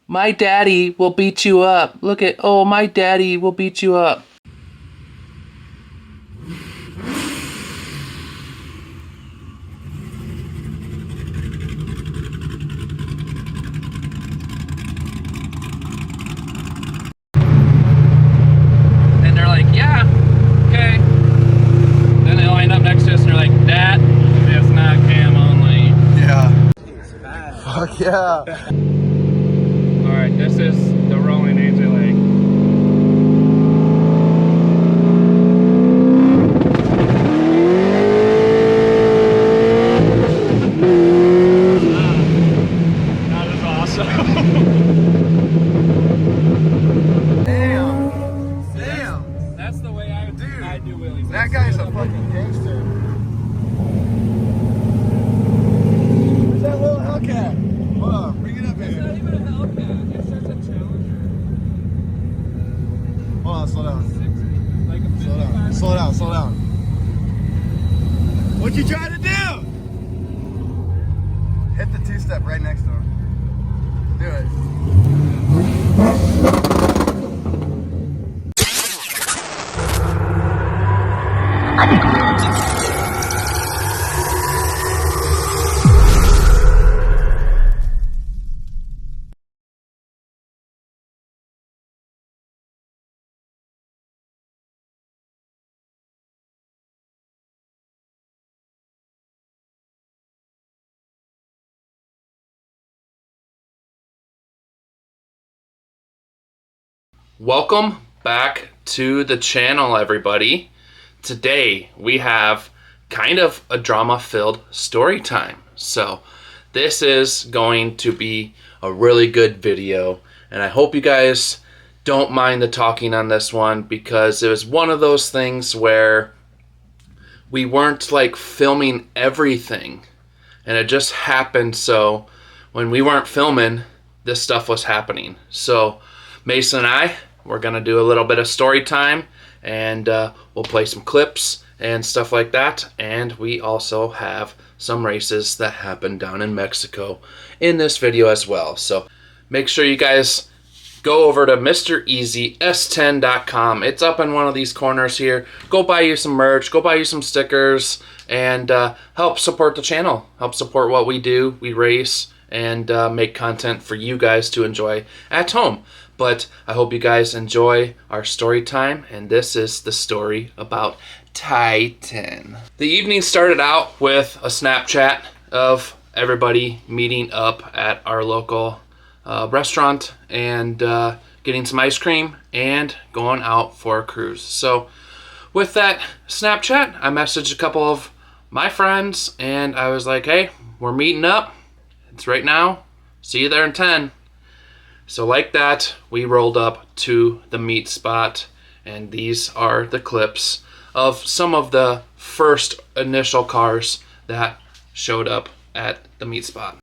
My daddy will beat you up. Look at, oh, my daddy will beat you up. And they're like, yeah, okay. Then they line up next to us and they're like, that is not cam only. Yeah. Fuck yeah. Alright, this is the rolling AJ leg. That is awesome. Damn. That's the way I do wheelies. That guy's a fucking gangster. Where's that little Hellcat? Hold on, bring it up It's here. not even a Hellcat, it's just a Challenger. Hold on, slow down. Like a Slow down. 55. Slow down, slow down. What you trying to do? Hit the two-step right next to him. Do it. Welcome back to the channel, everybody. Today we have kind of a drama-filled story time. So this is going to be a really good video, and I hope you guys don't mind the talking on this one, because it was one of those things where we weren't like filming everything, and it just happened. So when we weren't filming, this stuff was happening. So Mason and I, we're gonna do a little bit of story time, and we'll play some clips and stuff like that. And we also have some races that happen down in Mexico in this video as well. So make sure you guys go over to MrEasyS10.com. It's up in one of these corners here. Go buy you some merch, go buy you some stickers, and help support the channel. Help support what we do. We race and make content for you guys to enjoy at home. But I hope you guys enjoy our story time, and this is the story about Titan. The evening started out with a Snapchat of everybody meeting up at our local restaurant and getting some ice cream and going out for a cruise. So with that Snapchat, I messaged a couple of my friends and I was like, hey, we're meeting up. It's right now. See you there in 10. So like that, we rolled up to the meet spot, and these are the clips of some of the first initial cars that showed up at the meet spot.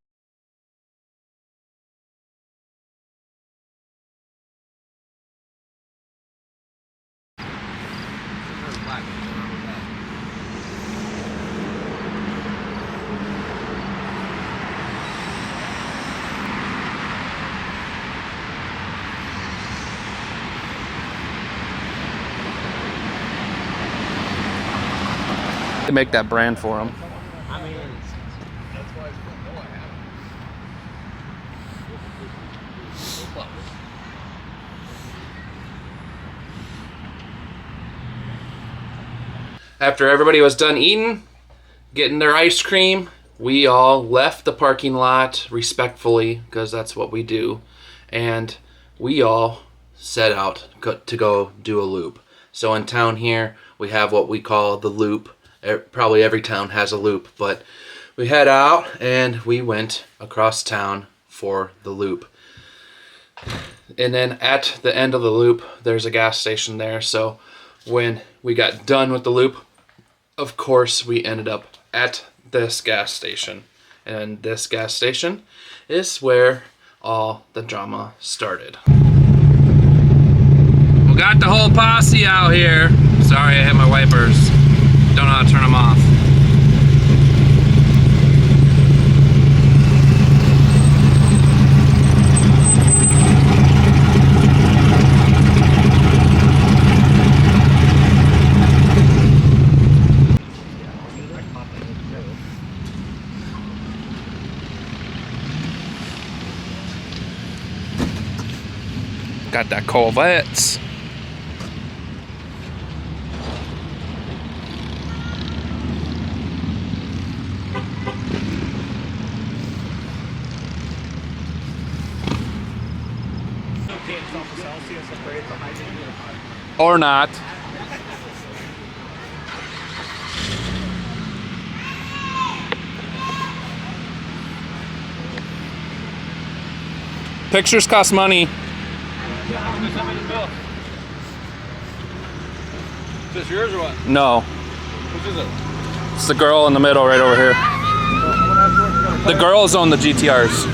To make that brand for them. I mean, that's why it's cool. No, I haven't. After everybody was done eating, getting their ice cream, we all left the parking lot respectfully, because that's what we do, and we all set out to go do a loop. So in town here, we have what we call the loop. Probably every town has a loop, but we head out and we went across town for the loop. And then at the end of the loop, there's a gas station there. So when we got done with the loop, of course, we ended up at this gas station. And this gas station is where all the drama started. We got the whole posse out here. Sorry, I hit my wipers. Don't know how to turn them off. Got that Corvettes. Or not. Pictures cost money. Is this yours or what? No. Which is it? It's the girl in the middle right over here. The girls own the GTRs.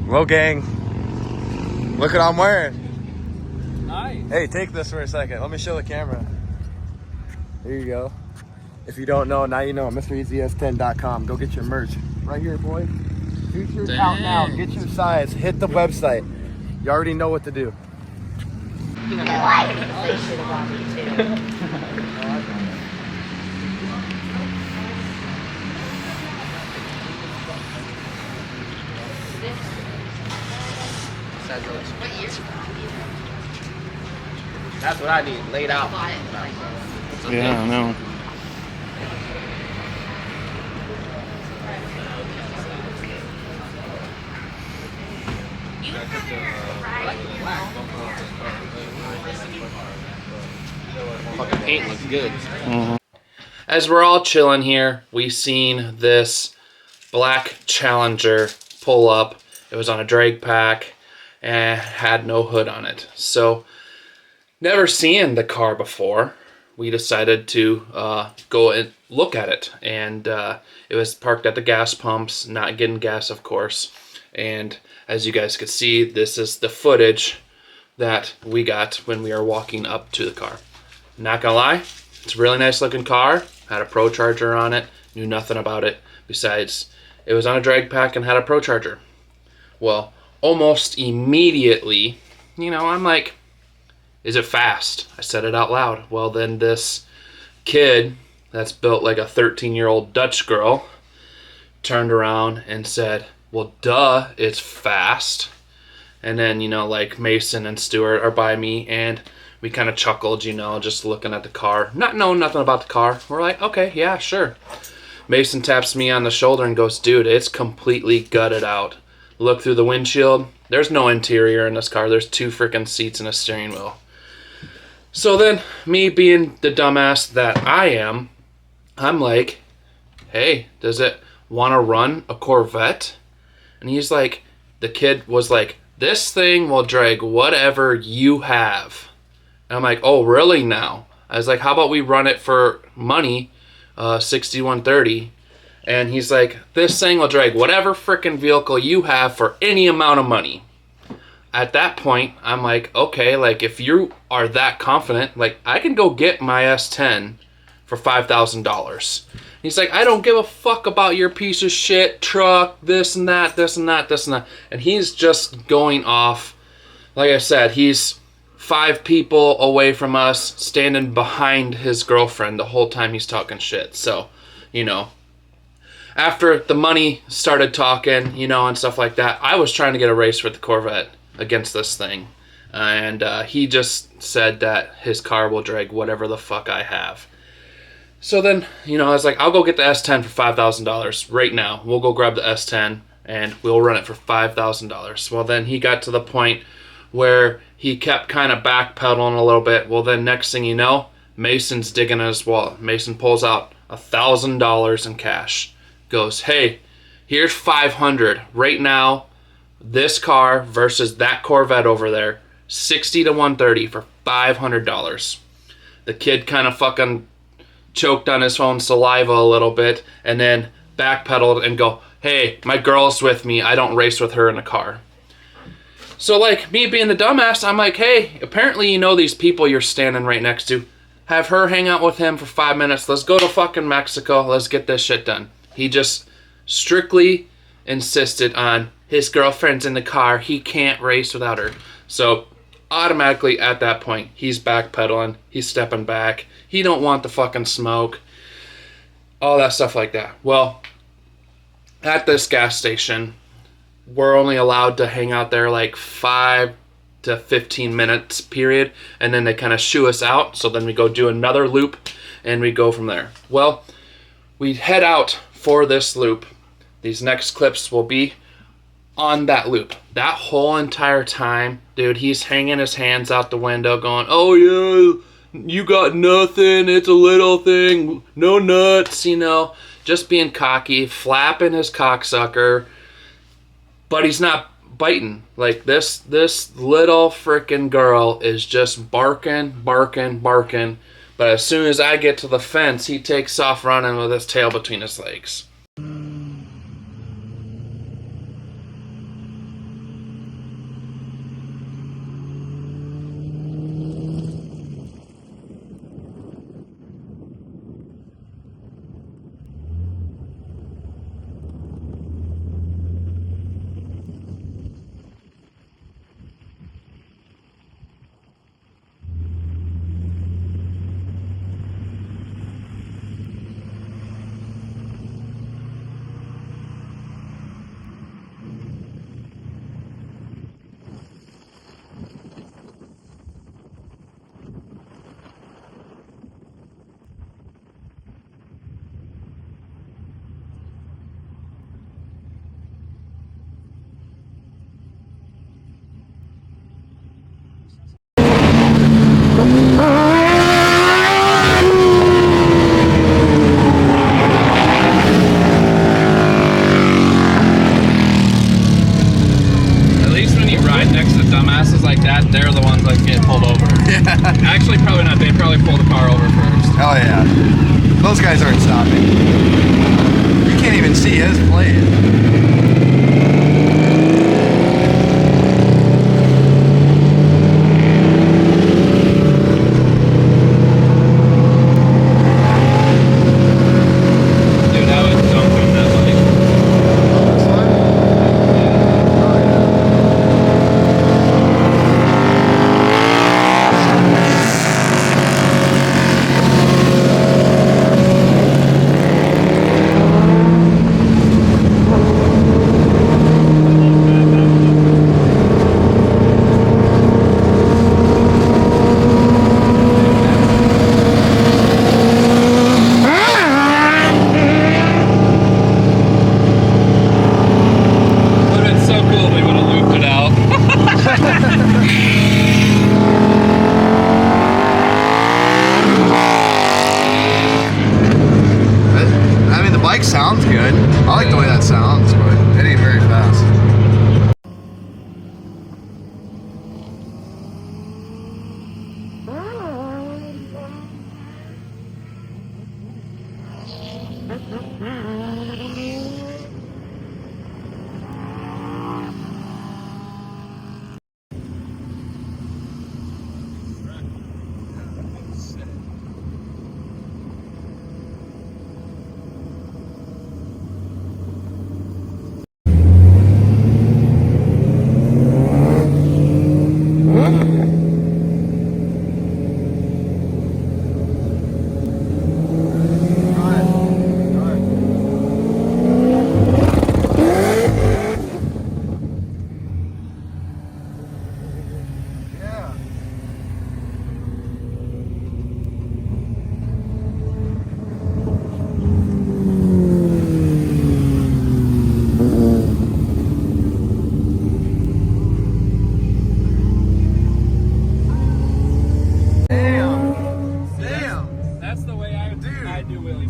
Well, gang, look what I'm wearing. Nice. Hey, take this for a second. Let me show the camera. There you go. If you don't know, now you know. MrEasyS10.com. Go get your merch. Right here, boy. Future's out now. Get your size. Hit the website. You already know what to do. That's what I need, laid out. Yeah, I know. Fucking paint looks good. As we're all chilling here, we seen this black Challenger pull up. It was on a drag pack and had no hood on it. So, never seen the car before. We decided to go and look at it. And it was parked at the gas pumps, not getting gas, of course. And as you guys could see, this is the footage that we got when we were walking up to the car. Not gonna lie, it's a really nice looking car. Had a Pro Charger on it. Knew nothing about it besides it was on a drag pack and had a Pro Charger. Well, almost immediately, you know, I'm like, is it fast? I said it out loud. Well, then this kid that's built like a 13-year-old Dutch girl turned around and said, well, duh, it's fast. And then, you know, like Mason and Stuart are by me and we kind of chuckled, you know, just looking at the car, not knowing nothing about the car. We're like, okay, yeah, sure. Mason taps me on the shoulder and goes, dude, it's completely gutted out. Look through the windshield. There's no interior in this car. There's 2 freaking seats and a steering wheel. So then, me being the dumbass that I am, I'm like, hey, does it want to run a Corvette? And he's like, the kid was like, this thing will drag whatever you have. And I'm like, oh, really now? I was like, how about we run it for money, 6130? And he's like, this thing will drag whatever freaking vehicle you have for any amount of money. At that point, I'm like, okay, like if you are that confident, like I can go get my S10 for $5,000. He's like, I don't give a fuck about your piece of shit truck, this and that, this and that, this and that. And he's just going off. Like I said, he's 5 people away from us, standing behind his girlfriend the whole time he's talking shit. So, you know, after the money started talking, you know, and stuff like that, I was trying to get a race with the Corvette against this thing. And he just said that his car will drag whatever the fuck I have. So then, you know, I was like, I'll go get the S10 for $5,000 right now. We'll go grab the S10 and we'll run it for $5,000. Well, then he got to the point where he kept kind of backpedaling a little bit. Well, then next thing you know, Mason's digging in his wallet. Mason pulls out $1,000 in cash. Goes, hey, here's $500 right now. This car versus that Corvette over there, 60 to 130 for $500. The kid kind of fucking choked on his own saliva a little bit and then backpedaled and go, hey, my girl's with me. I don't race with her in a car. So like me being the dumbass, I'm like, hey, apparently you know these people you're standing right next to. Have her hang out with him for 5 minutes. Let's go to fucking Mexico. Let's get this shit done. He just strictly insisted on his girlfriend's in the car. He can't race without her. So automatically at that point, he's backpedaling. He's stepping back. He don't want the fucking smoke. All that stuff like that. Well, at this gas station, we're only allowed to hang out there like 5 to 15 minutes period, and then they kind of shoo us out. So then we go do another loop and we go from there. Well, we head out for this loop. These next clips will be on that loop. That whole entire time, dude, he's hanging his hands out the window going, oh yeah, you got nothing, it's a little thing, no nuts, you know, just being cocky, flapping his cocksucker, but he's not biting. Like this little freaking girl is just barking. But as soon as I get to the fence, he takes off running with his tail between his legs. They're the ones that get pulled over. Yeah. Actually, probably not. They'd probably pull the car over first. Oh yeah. Those guys aren't stopping. You can't even see his plate. Sounds good. I like the way that sounds, but it ain't very fast.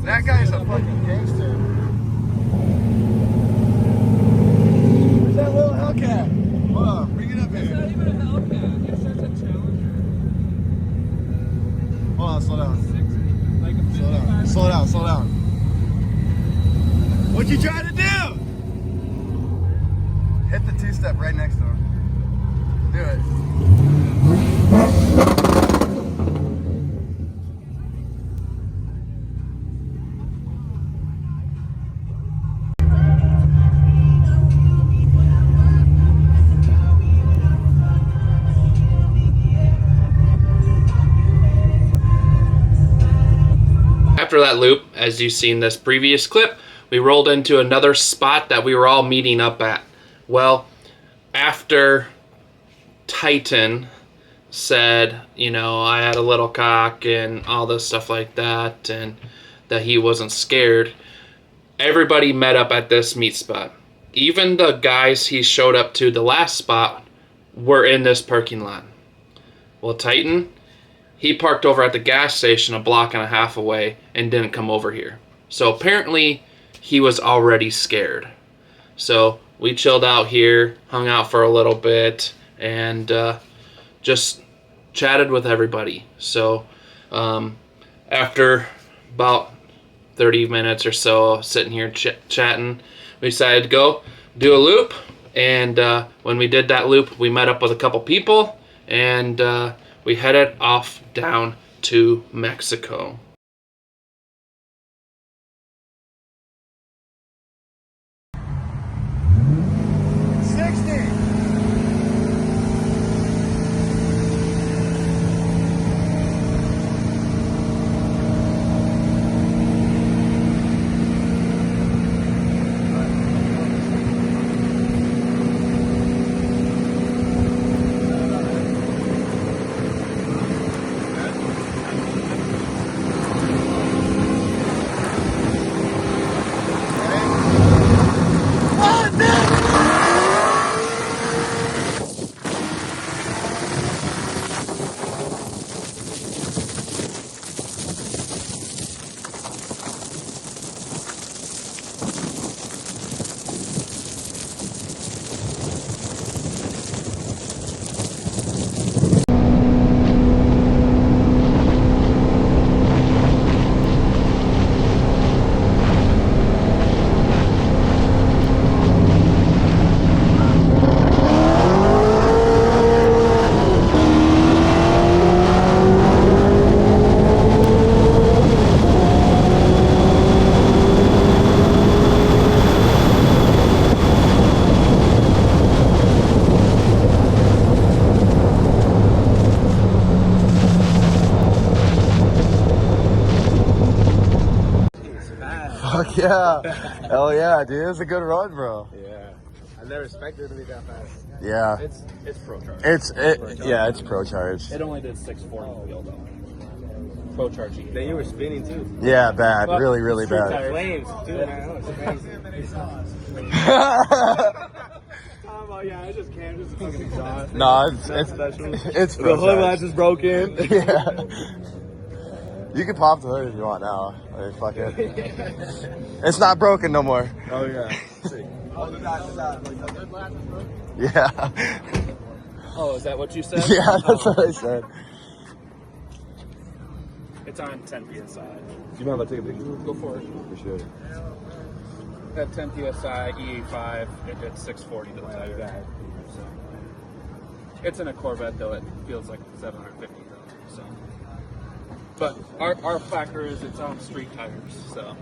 That guy's a fucking gangster. Where's that little Hellcat? Hold on, bring it up here. It's not even a Hellcat. It's just a Challenger. Hold on, slow down. Like a slow down. Slow down, slow down. What'd you try to do? Hit the two-step right next to him. Do it. After that loop, as you've seen this previous clip, we rolled into another spot that we were all meeting up at. Well, after Titan said, you know, I had a little cock and all this stuff like that, and that he wasn't scared, everybody met up at this meet spot. Even the guys he showed up to the last spot were in this parking lot. Well, Titan, he parked over at the gas station a block and a half away and didn't come over here. So apparently he was already scared. So we chilled out here, hung out for a little bit, and just chatted with everybody. So after about 30 minutes or so sitting here chatting, we decided to go do a loop. And when we did that loop, we met up with a couple people, and we headed off down to Mexico. Fuck yeah. Hell yeah, dude. It's a good run, bro. Yeah. I never expected it to be that fast. Yeah. It's pro charge. It's pro charge. It only did 640 wheel though. Pro charging. Then you were spinning too. Yeah, bad. Really, really bad. Flames too, man. That was crazy. Oh yeah, I just can't. Just fucking exhaust. No, it's The hood latch is broken. Yeah. You can pop the hood if you want now. Like, fuck it. It's not broken no more. Oh yeah. Yeah. Oh, is that what you said? Yeah, that's what I said. It's on 10 psi. You mind if I take a picture? Go for it. For sure. At 10 psi, E85, it did 640 to tell you that. So, it's in a Corvette though. It feels like 750 though. So, but our factor is it's on street tires. So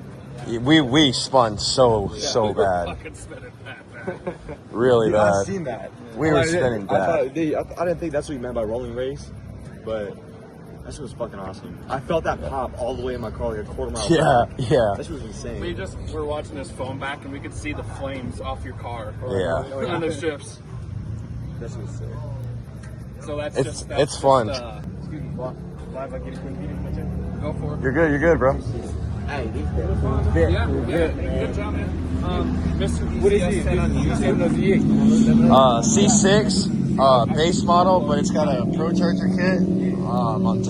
We spun so we were bad. fucking spinning that bad. Really Dude, bad. I've seen that. We were spinning bad. I didn't think that's what you meant by rolling race, but that shit was fucking awesome. I felt that pop all the way in my car, like a quarter mile. Yeah, yeah. That shit was insane. We just were watching this phone back and we could see the flames off your car. Yeah. On the shifts. That shit was sick. So that's It's fun. Excuse me, live, like, Go for it. You're good, bro. Hey, Yeah, good job, man. Mr. What is he? C6 base model, but it's got a Pro Charger kit on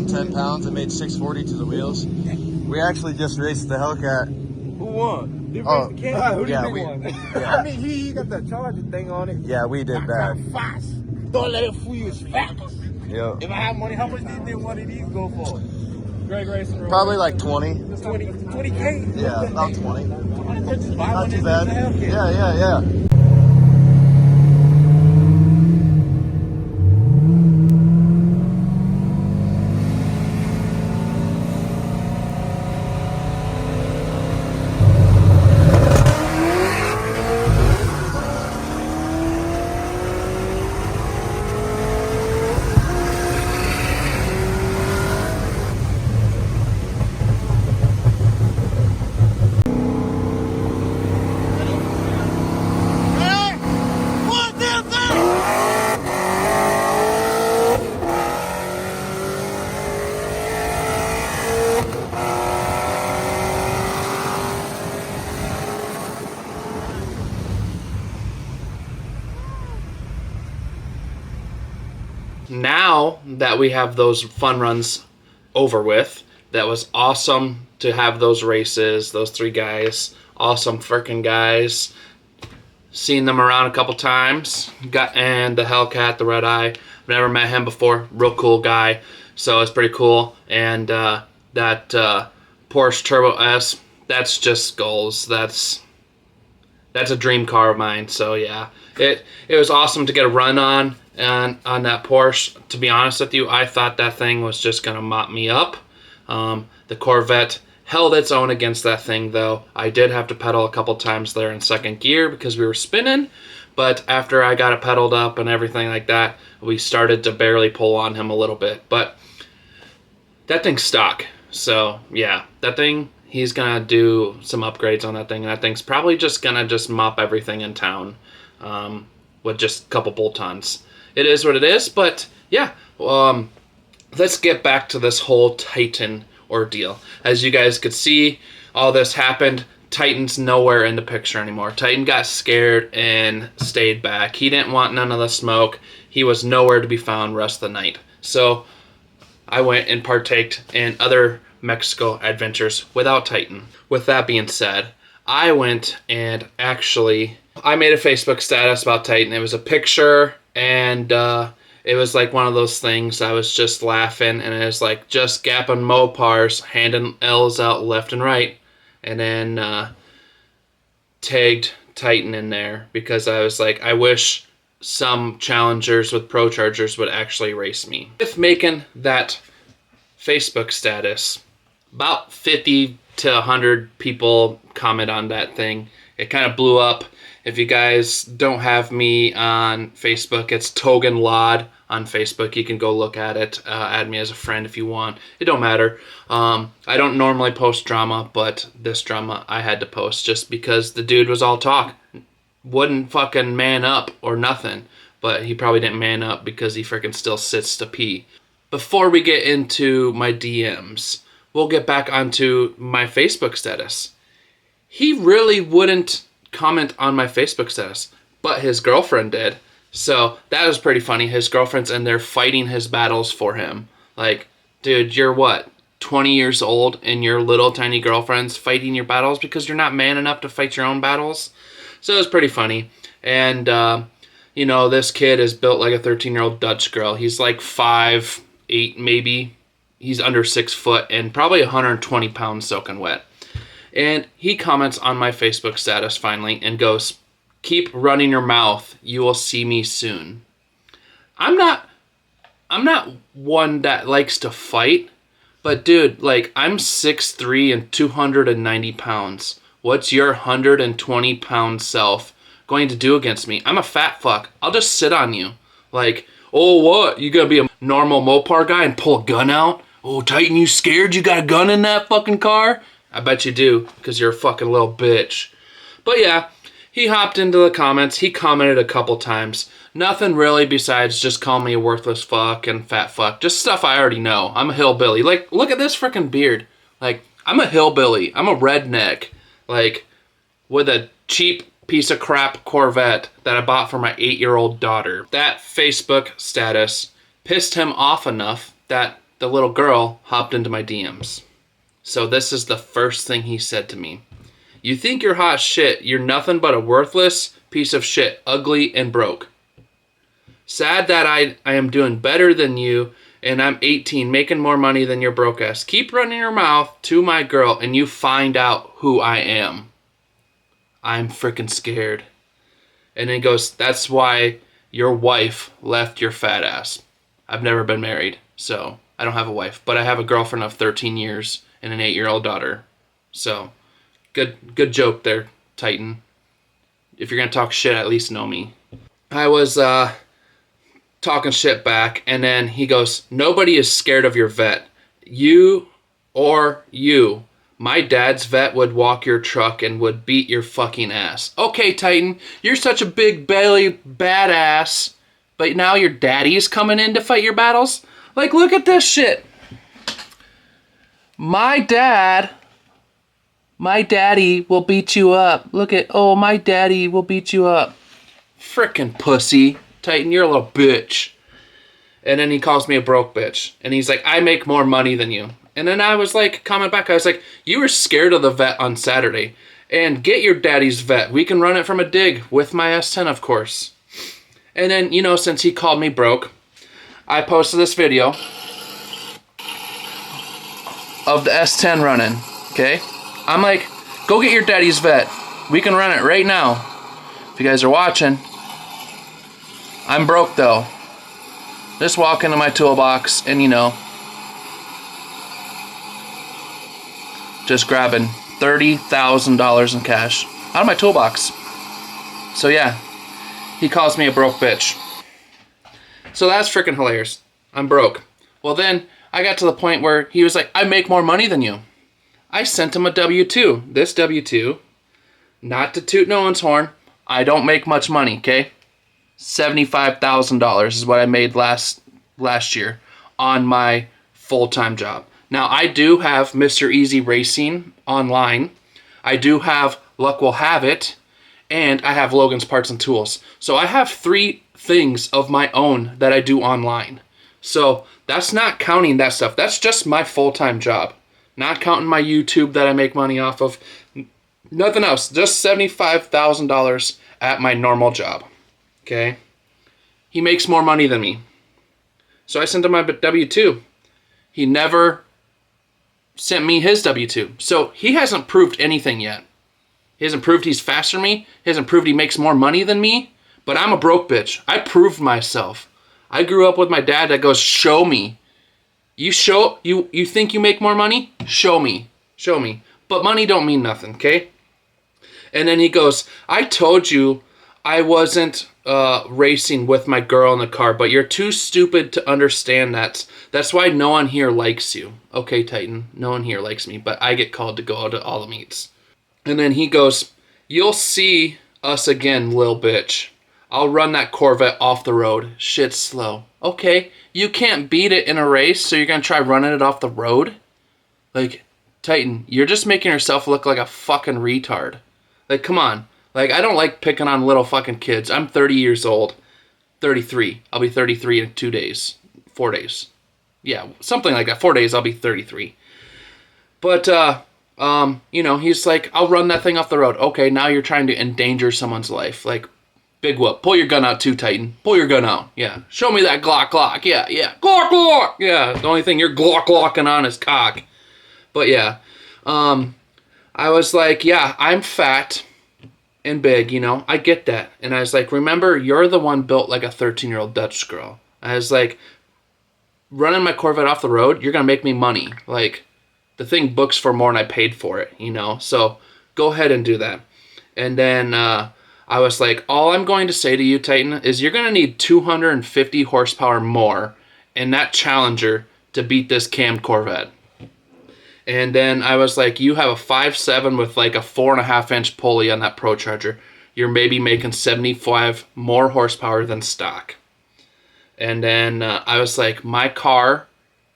10 pounds. It made 640 to the wheels. We actually just raced the Hellcat. Who won? They Oh, raced the cat? Who yeah, did we- won? yeah. I mean, he got that charger thing on it. Yeah, we did bad. Fast. Don't let it fool you. It's fast. Yeah. If I had money, how much do you think one of these go for? Greg Racing. Probably like 20. 20K? Yeah, about 20. Just buy Not one too of bad. these Hellcats. Yeah. now that we have those fun runs over with, that was awesome to have those races, those 3 guys, awesome freaking guys. Seen them around a couple times. And the Hellcat, the Red Eye. I've never met him before. Real cool guy. So it's pretty cool. And that Porsche Turbo S, that's just goals. That's a dream car of mine. So yeah, it was awesome to get a run on that Porsche. To be honest with you, I thought that thing was just gonna mop me up. The Corvette held its own against that thing, though. I did have to pedal a couple times there in second gear because we were spinning, but after I got it pedaled up and everything like that, we started to barely pull on him a little bit. But that thing's stock, so yeah, that thing, he's gonna do some upgrades on that thing, and that thing's probably just gonna mop everything in town with just a couple bolt-ons. It is what it is, but yeah, let's get back to this whole Titan ordeal. As you guys could see, all this happened. Titan's nowhere in the picture anymore. Titan got scared and stayed back. He didn't want none of the smoke. He was nowhere to be found rest of the night. So I went and partaked in other Mexico adventures without Titan. With that being said, I went and actually, I made a Facebook status about Titan. It was a picture, and it was like one of those things. I was just laughing, and it was like, just gapping Mopars, handing L's out left and right, and then tagged Titan in there because I was like, I wish some challengers with Pro Chargers would actually race me. With making that Facebook status, about 50 to 100 people comment on that thing. It kind of blew up. If you guys don't have me on Facebook, it's Togan Lod on Facebook. You can go look at it. Add me as a friend if you want. It don't matter. I don't normally post drama, but this drama I had to post just because the dude was all talk. Wouldn't fucking man up or nothing. But he probably didn't man up because he freaking still sits to pee. Before we get into my DMs, we'll get back onto my Facebook status. He really wouldn't comment on my Facebook status, but his girlfriend did. So that was pretty funny. His girlfriend's in there fighting his battles for him. Like, dude, you're what, 20 years old and your little tiny girlfriend's fighting your battles because you're not man enough to fight your own battles? So it was pretty funny. And, you know, this kid is built like a 13-year-old Dutch girl. He's like 5'8" maybe. He's under 6 foot and probably 120 pounds soaking wet. And he comments on my Facebook status finally and goes, "Keep running your mouth. You will see me soon." I'm not one that likes to fight, but dude, like, I'm 6'3" and 290 pounds. What's your 120 pound self going to do against me? I'm a fat fuck. I'll just sit on you. Like, oh, what? You gonna be a normal Mopar guy and pull a gun out? Oh, Titan, you scared? You got a gun in that fucking car? I bet you do, because you're a fucking little bitch. But yeah, he hopped into the comments. He commented a couple times. Nothing really besides just call me a worthless fuck and fat fuck. Just stuff I already know. I'm a hillbilly. Like, look at this freaking beard. Like, I'm a hillbilly. I'm a redneck. Like, with a cheap piece of crap Corvette that I bought for my 8-year-old daughter. That Facebook status pissed him off enough that the little girl hopped into my DMs. So this is the first thing he said to me. "You think you're hot shit. You're nothing but a worthless piece of shit, ugly and broke. Sad that I am doing better than you, and I'm 18, making more money than your broke ass. Keep running your mouth to my girl, and you find out who I am. I'm freaking scared." And then he goes, "That's why your wife left your fat ass." I've never been married, so I don't have a wife, but I have a girlfriend of 13 years and an 8-year-old daughter. So, good joke there, Titan. If you're gonna talk shit, at least know me. I was talking shit back, and then he goes, "Nobody is scared of your vet. You or you. My dad's vet would walk your truck and would beat your fucking ass." Okay, Titan, you're such a big belly badass, but now your daddy's coming in to fight your battles? Like, look at this shit. My daddy will beat you up. Look at, oh, my daddy will beat you up. Frickin' pussy. Titan, you're a little bitch. And then he calls me a broke bitch. And he's like, I make more money than you. And then I was like, comment back, I was like, you were scared of the vet on Saturday. And get your daddy's vet. We can run it from a dig with my S10, of course. And then, you know, since he called me broke, I posted this video of the S10 running, okay? I'm like, go get your daddy's vet. We can run it right now. If you guys are watching, I'm broke though. Just walk into my toolbox and, you know, just grabbing $30,000 in cash out of my toolbox. So yeah, he calls me a broke bitch. So that's freaking hilarious. I'm broke. Well then, I got to the point where he was like, I make more money than you. I sent him a W-2. This W-2, not to toot no one's horn, I don't make much money, okay? $75,000 is what I made last year on my full-time job. Now, I do have Mr. Easy Racing online. I do have Luck Will Have It. And I have Logan's Parts and Tools. So I have 3 things of my own that I do online. So that's not counting that stuff. That's just my full-time job. Not counting my YouTube that I make money off of. Nothing else. Just $75,000 at my normal job. Okay? He makes more money than me. So I sent him my W-2. He never sent me his W-2. So he hasn't proved anything yet. He hasn't proved he's faster than me. He hasn't proved he makes more money than me. But I'm a broke bitch. I proved myself. I grew up with my dad that goes, show me. You think you make more money? Show me. Show me. But money don't mean nothing, okay? And then he goes, I told you I wasn't racing with my girl in the car, but you're too stupid to understand that. That's why no one here likes you. Okay, Titan, no one here likes me, but I get called to go out to all the meets. And then he goes, you'll see us again, lil bitch. I'll run that Corvette off the road. Shit's slow. Okay, you can't beat it in a race, so you're going to try running it off the road? Like, Titan, you're just making yourself look like a fucking retard. Like, come on. Like, I don't like picking on little fucking kids. I'm 30 years old. 33. I'll be 33 in 2 days. 4 days. Yeah, something like that. 4 days, I'll be 33. But, you know, he's like, I'll run that thing off the road. Okay, now you're trying to endanger someone's life. Like, big whoop. Pull your gun out too, Titan. Pull your gun out. Yeah. Show me that Glock. Yeah. Glock. Yeah. The only thing you're Glocking on is cock. But yeah. I was like, yeah, I'm fat and big, you know. I get that. And I was like, remember, you're the one built like a 13-year-old Dutch girl. I was like, running my Corvette off the road, you're going to make me money. Like, the thing books for more than I paid for it, you know. So go ahead and do that. And then I was like, all I'm going to say to you, Titan, is you're going to need 250 horsepower more in that Challenger to beat this cammed Corvette. And then I was like, you have a 5.7 with like a 4.5-inch pulley on that Pro Charger. You're maybe making 75 more horsepower than stock. And then I was like, my car,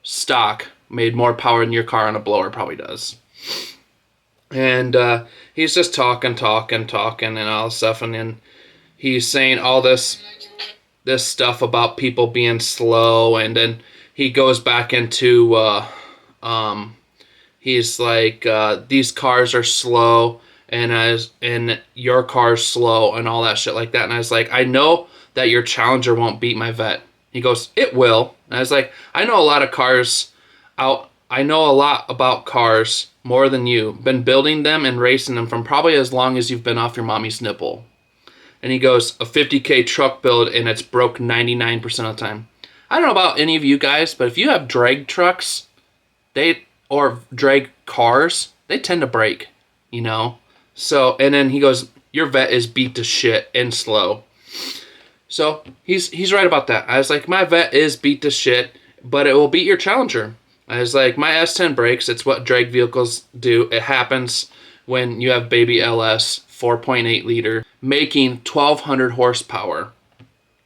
stock, made more power than your car on a blower probably does. And he's just talking and all this stuff. And then he's saying all this stuff about people being slow. And then he goes back into, he's like, these cars are slow. And your car's slow and all that shit like that. And I was like, I know that your Challenger won't beat my Vet. He goes, it will. And I was like, I know a lot of cars out. I know a lot about cars more than you. Been building them and racing them from probably as long as you've been off your mommy's nipple. And he goes, a 50K truck build and it's broke 99% of the time. I don't know about any of you guys, but if you have drag trucks, or drag cars, they tend to break, you know? So, and then he goes, your Vet is beat to shit and slow. So he's right about that. I was like, my Vet is beat to shit, but it will beat your Challenger. I was like, my S10 breaks. It's what drag vehicles do. It happens when you have baby LS, 4.8 liter, making 1,200 horsepower.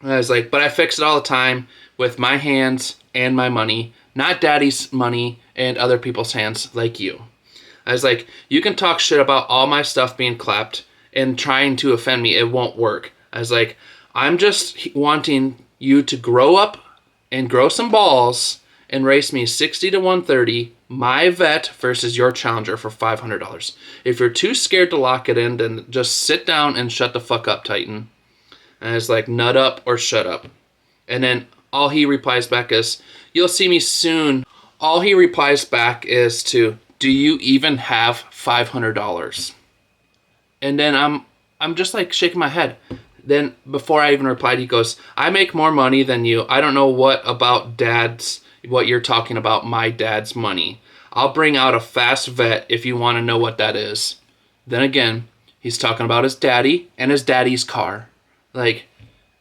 I was like, but I fix it all the time with my hands and my money, not daddy's money and other people's hands like you. I was like, you can talk shit about all my stuff being clapped and trying to offend me. It won't work. I was like, I'm just wanting you to grow up and grow some balls and race me 60 to 130, my vet versus your challenger for $500. If you're too scared to lock it in, then just sit down and shut the fuck up, Titan. And it's like, nut up or shut up. And then all he replies back is, you'll see me soon. All he replies back is to, do you even have $500? And then I'm just like shaking my head. Then before I even replied, he goes, I make more money than you. I don't know what you're talking about, my dad's money. I'll bring out a fast vet if you want to know what that is. Then again, he's talking about his daddy and his daddy's car. Like,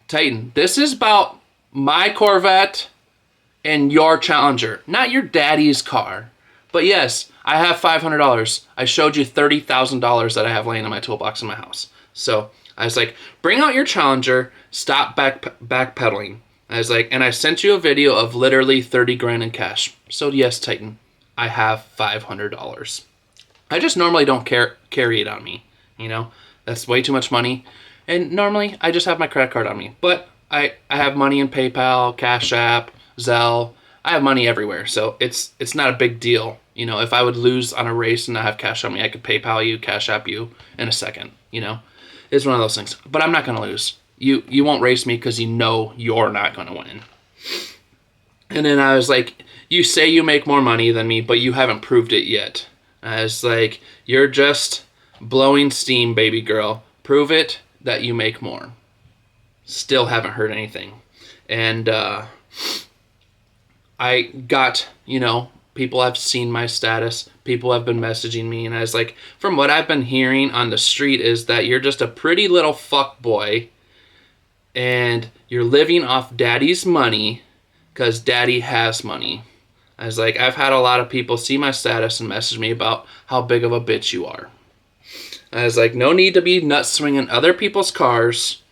Titan, this is about my Corvette and your Challenger, not your daddy's car. But yes, I have $500. I showed you $30,000 that I have laying in my toolbox in my house. So I was like, bring out your Challenger, stop backpedaling. I was like, and I sent you a video of literally 30 grand in cash. So yes, Titan, I have $500. I just normally don't carry it on me. You know, that's way too much money. And normally I just have my credit card on me. But I have money in PayPal, Cash App, Zelle. I have money everywhere. So it's not a big deal. You know, if I would lose on a race and not have cash on me, I could PayPal you, Cash App you in a second. You know, it's one of those things. But I'm not going to lose. You won't race me because you know you're not going to win. And then I was like, you say you make more money than me, but you haven't proved it yet. I was like, you're just blowing steam, baby girl. Prove it that you make more. Still haven't heard anything. And I got, you know, people have seen my status. People have been messaging me. And I was like, from what I've been hearing on the street is that you're just a pretty little fuck boy. And you're living off daddy's money because daddy has money. I was like, I've had a lot of people see my status and message me about how big of a bitch you are. I was like, no need to be nut swinging other people's cars.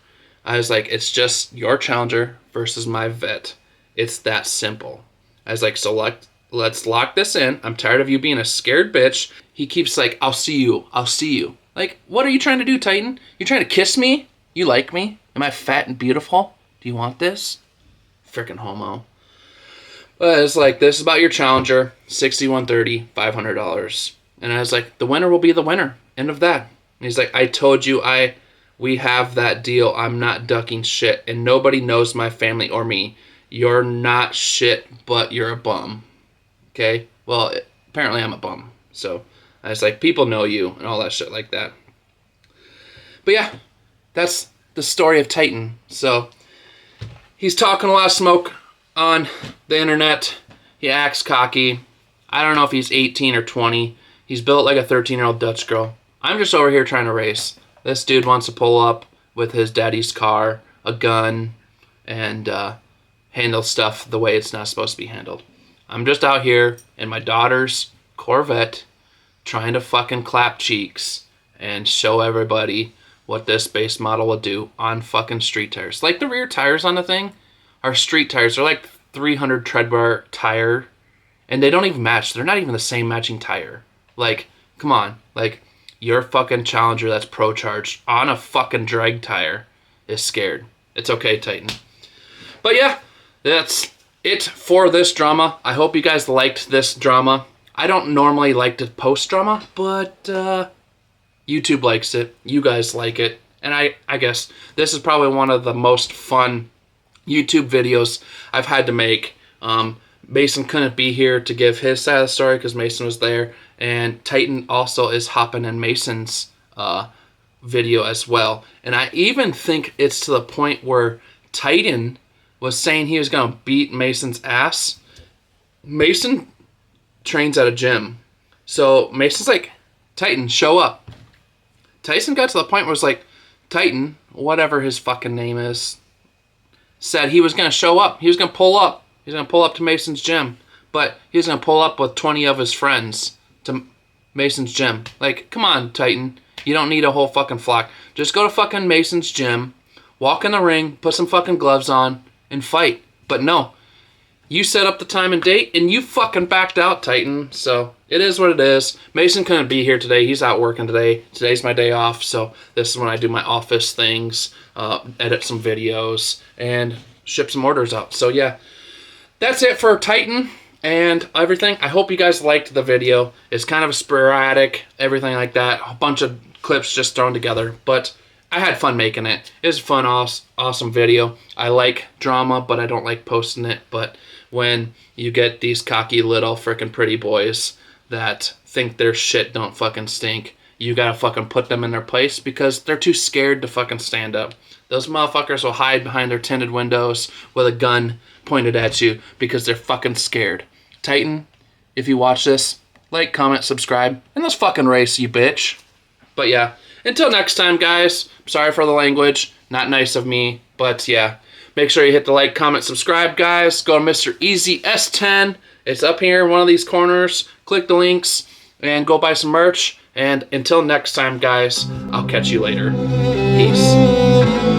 I was like, it's just your Challenger versus my vet. It's that simple. I was like, so let's lock this in. I'm tired of you being a scared bitch. He keeps like, I'll see you. I'll see you. Like, what are you trying to do, Titan? You trying to kiss me? You like me? Am I fat and beautiful? Do you want this? Frickin' homo. But it's like, this is about your Challenger, 6130, $500. And I was like, the winner will be the winner. End of that. And he's like, I told you we have that deal. I'm not ducking shit. And nobody knows my family or me. You're not shit, but you're a bum. Okay? Well, apparently I'm a bum. So I was like, people know you and all that shit like that. But yeah, that's the story of Titan. So he's talking a lot of smoke on the internet. He acts cocky. I don't know if he's 18 or 20. He's built like a 13-year-old Dutch girl. I'm just over here trying to race. This dude wants to pull up with his daddy's car, a gun, and handle stuff the way it's not supposed to be handled. I'm just out here in my daughter's Corvette trying to fucking clap cheeks and show everybody what this base model will do on fucking street tires. Like the rear tires on the thing are street tires. They're like 300 treadwear tire, and they don't even match. They're not even the same matching tire. Like, come on. Like, your fucking Challenger that's pro charged on a fucking drag tire is scared. It's okay, Titan. But yeah, that's it for this drama. I hope you guys liked this drama. I don't normally like to post drama, but YouTube likes it. You guys like it. And I guess this is probably one of the most fun YouTube videos I've had to make. Mason couldn't be here to give his side of the story because Mason was there. And Titan also is hopping in Mason's video as well. And I even think it's to the point where Titan was saying he was going to beat Mason's ass. Mason trains at a gym. So Mason's like, Titan, show up. Tyson got to the point where it's like, Titan, whatever his fucking name is, said he was going to show up. He was going to pull up. He's going to pull up to Mason's gym. But he was going to pull up with 20 of his friends to Mason's gym. Like, come on, Titan. You don't need a whole fucking flock. Just go to fucking Mason's gym, walk in the ring, put some fucking gloves on, and fight. But no. You set up the time and date, and you fucking backed out, Titan. So, it is what it is. Mason couldn't be here today. He's out working today. Today's my day off, so this is when I do my office things, edit some videos, and ship some orders out. So, yeah. that's it for Titan and everything. I hope you guys liked the video. It's kind of sporadic, everything like that. A bunch of clips just thrown together, but I had fun making it. It was a fun, awesome video. I like drama, but I don't like posting it. But when you get these cocky little freaking pretty boys that think their shit don't fucking stink, you gotta fucking put them in their place because they're too scared to fucking stand up. Those motherfuckers will hide behind their tinted windows with a gun pointed at you because they're fucking scared. Titan, if you watch this, like, comment, subscribe, and let's fucking race, you bitch. But yeah, until next time, guys, sorry for the language, not nice of me, but yeah, make sure you hit the like, comment, subscribe, guys. Go to Mr. Easy S10. It's up here in one of these corners. Click the links and go buy some merch. And until next time, guys, I'll catch you later. Peace.